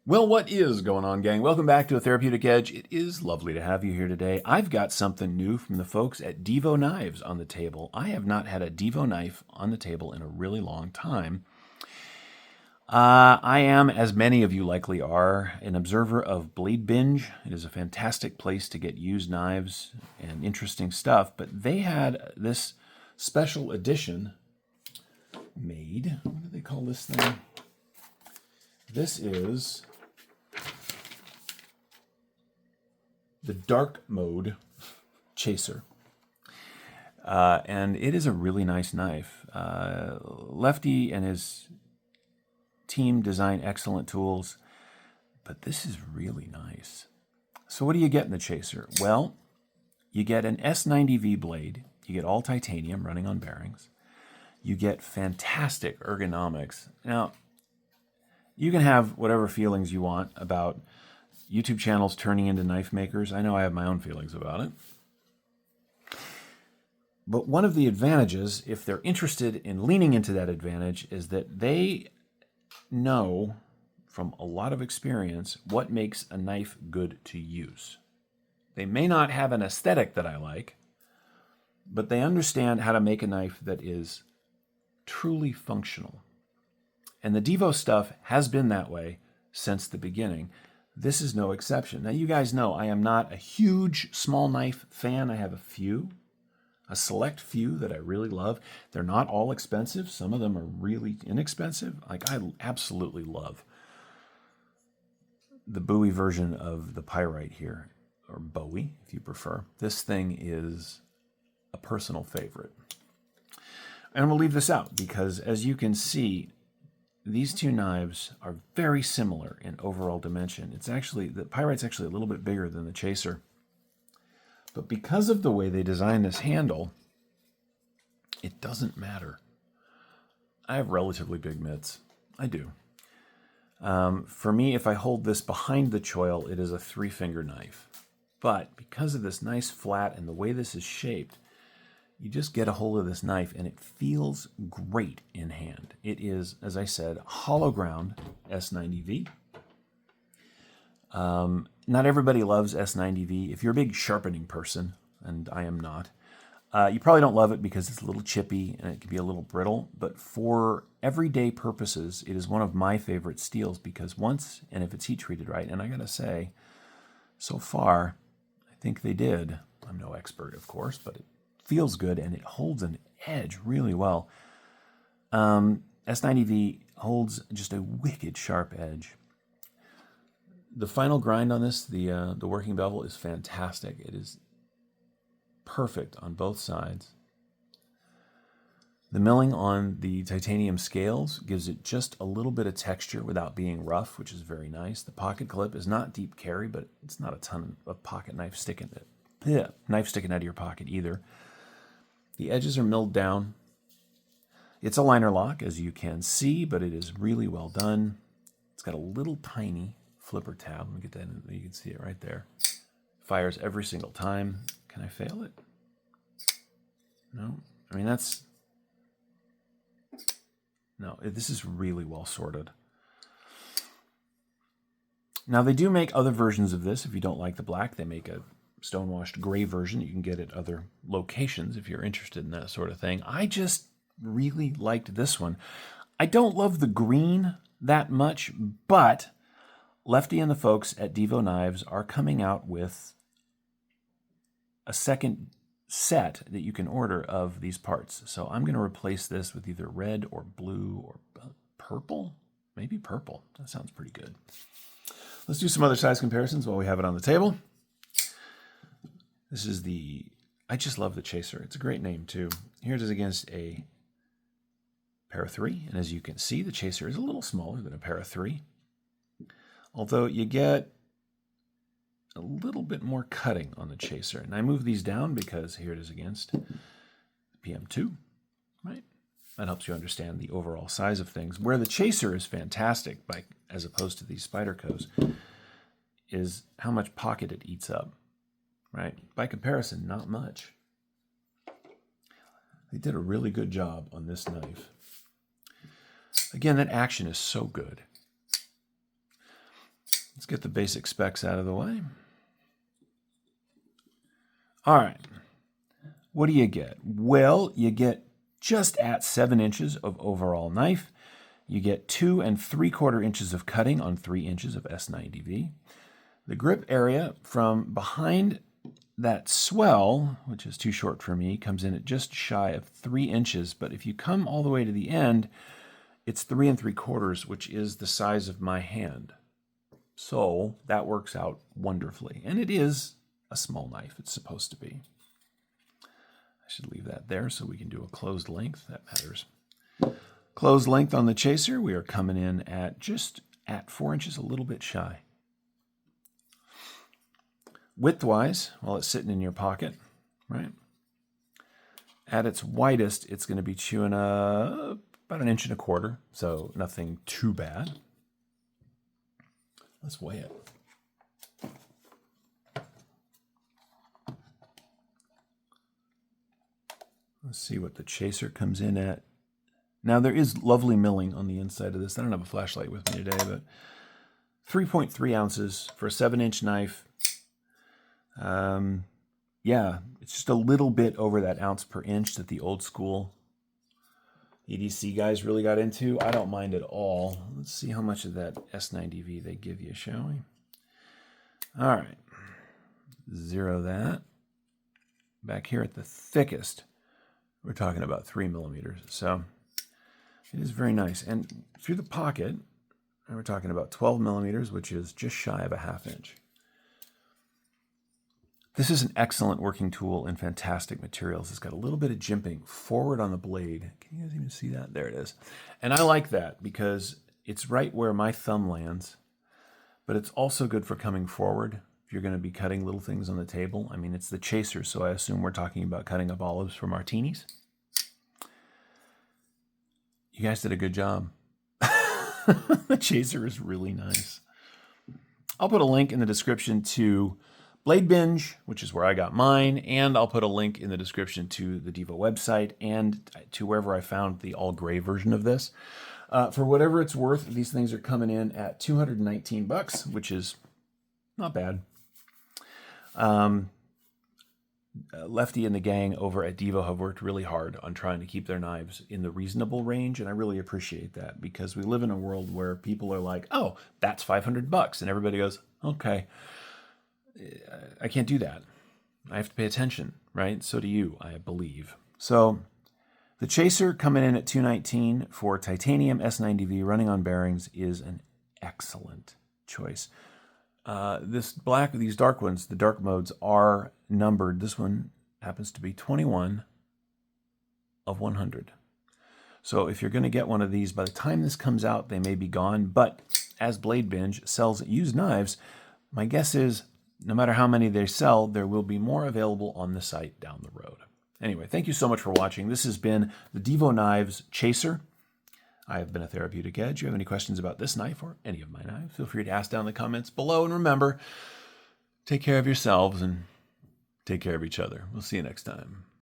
Well, what is going on, gang? Welcome back to A Therapeutic Edge. It is lovely to have you here today. I've got something new from the folks at Divo knives on the table. I have not had a Divo knife on the table in a really long time. I am, as many of you likely are, an observer of Blade Binge. It is a fantastic place to get used knives and interesting stuff, but they had this special edition made. What do they call this thing? This is the dark mode chaser. And it is a really nice knife. Lefty and his team design excellent tools, but this is really nice. So what do you get in the chaser? Well, you get an S90V blade. You get all titanium running on bearings. You get fantastic ergonomics. Now, you can have whatever feelings you want about YouTube channels turning into knife makers. I know I have my own feelings about it. But one of the advantages, if they're interested in leaning into that advantage, is that they know from a lot of experience what makes a knife good to use. They may not have an aesthetic that I like, but they understand how to make a knife that is truly functional. And the Divo stuff has been that way since the beginning. This is no exception. Now, you guys know I am not a huge small knife fan. I have a select few that I really love. They're not all expensive. Some of them are really inexpensive. Like, I absolutely love the Bowie version of the Pyrite here, or Bowie, if you prefer. This thing is a personal favorite. And we'll leave this out because, as you can see, these two knives are very similar in overall dimension. It's actually, the Pyrite's actually a little bit bigger than the Chaser. But because of the way they designed this handle, it doesn't matter. I have relatively big mitts. I do. For me, if I hold this behind the choil, it is a 3-finger knife. But because of this nice flat and the way this is shaped, you just get a hold of this knife and it feels great in hand. It is, as I said, hollow ground S90V. Not everybody loves S90V. If you're a big sharpening person, and I am not, you probably don't love it because it's a little chippy and it can be a little brittle. But for everyday purposes, it is one of my favorite steels because once, and if it's heat treated right, and I gotta say, so far, I think they did. I'm no expert, of course, but it feels good and it holds an edge really well. S90V holds just a wicked sharp edge. The final grind on this, the working bevel, is fantastic. It is perfect on both sides. The milling on the titanium scales gives it just a little bit of texture without being rough, which is very nice. The pocket clip is not deep carry, but it's not a ton of pocket knife sticking out of your pocket either. The edges are milled down. It's a liner lock, as you can see, but it is really well done. It's got a little tiny flipper tab. Let me get that in. You can see it right there. Fires every single time. Can I fail it? No. I mean, this is really well sorted. Now, they do make other versions of this. If you don't like the black, they make a stonewashed gray version you can get at other locations if you're interested in that sort of thing. I just really liked this one. I don't love the green that much, but Lefty and the folks at Divo Knives are coming out with a second set that you can order of these parts. So I'm going to replace this with either red or blue or purple. Maybe purple. That sounds pretty good. Let's do some other size comparisons while we have it on the table. This is I just love the Chaser. It's a great name too. Here it is against a Para 3. And as you can see, the Chaser is a little smaller than a Para 3. Although you get a little bit more cutting on the Chaser. And I move these down because here it is against the PM2, right? That helps you understand the overall size of things. Where the Chaser is fantastic, as opposed to these Spydercos, is how much pocket it eats up, right? By comparison, not much. They did a really good job on this knife. Again, that action is so good. Let's get the basic specs out of the way. All right. What do you get? Well, you get just at 7 inches of overall knife. You get 2 3/4 inches of cutting on 3 inches of S90V. The grip area from behind that swell, which is too short for me, comes in at just shy of 3 inches. But if you come all the way to the end, it's 3 3/4, which is the size of my hand. So that works out wonderfully. And it is a small knife. It's supposed to be. I should leave that there so we can do a closed length. That matters. Closed length on the chaser, we are coming in at just at 4 inches, a little bit shy. Width-wise, while it's sitting in your pocket, right? At its widest, it's going to be chewing about 1 1/4 inches, so nothing too bad. Let's weigh it. Let's see what the chaser comes in at. Now, there is lovely milling on the inside of this. I don't have a flashlight with me today, but 3.3 ounces for a 7-inch knife. Yeah, it's just a little bit over that ounce per inch that the old school EDC guys really got into. I don't mind at all. Let's see how much of that S90V they give you, shall we? All right. Zero that. Back here at the thickest, we're talking about 3 millimeters. So it is very nice. And through the pocket, we're talking about 12 millimeters, which is just shy of a 1/2 inch. This is an excellent working tool and fantastic materials. It's got a little bit of jimping forward on the blade. Can you guys even see that? There it is. And I like that because it's right where my thumb lands, but it's also good for coming forward if you're going to be cutting little things on the table. I mean, it's the chaser, so I assume we're talking about cutting up olives for martinis. You guys did a good job. The chaser is really nice. I'll put a link in the description to Blade Binge, which is where I got mine, and I'll put a link in the description to the Divo website and to wherever I found the all gray version of this. For whatever it's worth, these things are coming in at $219, which is not bad. Lefty and the gang over at Divo have worked really hard on trying to keep their knives in the reasonable range, and I really appreciate that because we live in a world where people are like, oh, that's $500, and everybody goes, okay. I can't do that. I have to pay attention, right? So do you, I believe. So the chaser coming in at $219 for titanium S90V running on bearings is an excellent choice. These dark ones, the dark modes are numbered. This one happens to be 21 of 100. So if you're going to get one of these, by the time this comes out, they may be gone. But as Blade Binge sells used knives, my guess is no matter how many they sell, there will be more available on the site down the road. Anyway, thank you so much for watching. This has been the Divo Knives Chaser. I have been a Therapeutic Edge. If you have any questions about this knife or any of my knives, feel free to ask down in the comments below. And remember, take care of yourselves and take care of each other. We'll see you next time.